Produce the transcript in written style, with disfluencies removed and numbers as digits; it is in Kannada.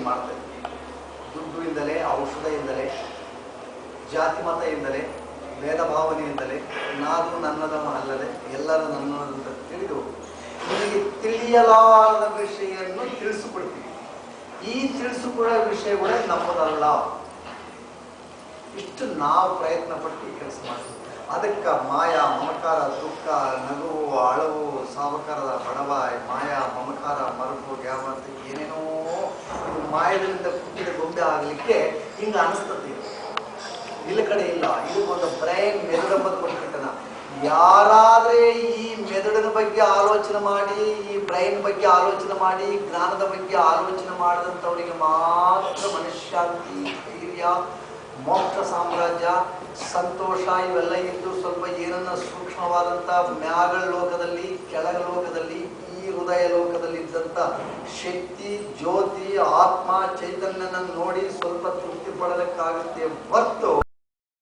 ಮಾಡ್ತಾ ಇದ್ದೀವಿ. ದುಡ್ಡಿಂದಲೇ, ಔಷಧದಿಂದಲೇ, ಜಾತಿ ಮತದಿಂದಲೇ, ಭೇದ ಭಾವನೆಯಿಂದಲೇ, ನಾನು ನನ್ನದವ ಅಲ್ಲದೆ ಎಲ್ಲರೂ ನನ್ನದಂತ ತಿಳಿದು ನಿಮಗೆ ತಿಳಿಯಲಾರದ ವಿಷಯನ್ನು ತಿಳಿಸಿಕೊಡ್ತೀವಿ. ಈ ತಿಳಿಸಿಕೊಳ್ಳೋ ವಿಷಯಗಳೇ ನಮ್ಮದಲ್ಲ. ಇಷ್ಟು ನಾವು ಪ್ರಯತ್ನ ಪಟ್ಟು ಈ ಕೆಲಸ ಮಾಡ್ತೀವಿ. ಅದಕ್ಕೆ ಮಾಯಾ, ಮಮಕಾರ, ದುಃಖ, ನಗುವು, ಅಳವು, ಸಾವಕಾರದ ಬಡವ, ಮಾಯಾ, ಮಮಕಾರ, ಮರಪು, ಗ್ಯಾಮಂತ ಏನೇನೋ ಮಾಯದಿಂದ ಕುಟ್ಟಿದ ಗೊಂಬೆ ಆಗಲಿಕ್ಕೆ ಹಿಂಗೆ ಅನಿಸ್ತದೆ. ಇಲ್ಲ ಕಡೆ ಇಲ್ಲ. ಇದು ಒಂದು ಬ್ರೈನ್ ಮೆದುಳೆಂಬುದು ಕೊಟ್ಟಿರ್ತಾನ. ಯಾರಾದ್ರೆ ಈ ಮೆದುಳಿನ ಬಗ್ಗೆ ಆಲೋಚನೆ ಮಾಡಿ, ಈ ಬ್ರೈನ್ ಬಗ್ಗೆ ಆಲೋಚನೆ ಮಾಡಿ, ಜ್ಞಾನದ ಬಗ್ಗೆ ಆಲೋಚನೆ ಮಾಡಿದಂಥವರಿಗೆ ಮಾತ್ರ ಮನಃಶಾಂತಿ, ಧೈರ್ಯ, ಮೋಕ್ಷ ಸಾಮ್ರಾಜ್ಯ, ಸಂತೋಷ ಇವೆಲ್ಲ ಇದ್ದು ಸ್ವಲ್ಪ ಏನನ್ನ ಸೂಕ್ಷ್ಮವಾದಂಥ ಮ್ಯಾಗಳ ಲೋಕದಲ್ಲಿ, ಕೆಳಗ ಲೋಕದಲ್ಲಿ, ಈ ಹೃದಯ ಲೋಕದಲ್ಲಿ ಇದ್ದಂಥ ಶಕ್ತಿ, ಜ್ಯೋತಿ, ಆತ್ಮ, ಚೈತನ್ಯನ ನೋಡಿ ಸ್ವಲ್ಪ ತೃಪ್ತಿ ಪಡೋದಕ್ಕಾಗುತ್ತೆ ಹೊರತು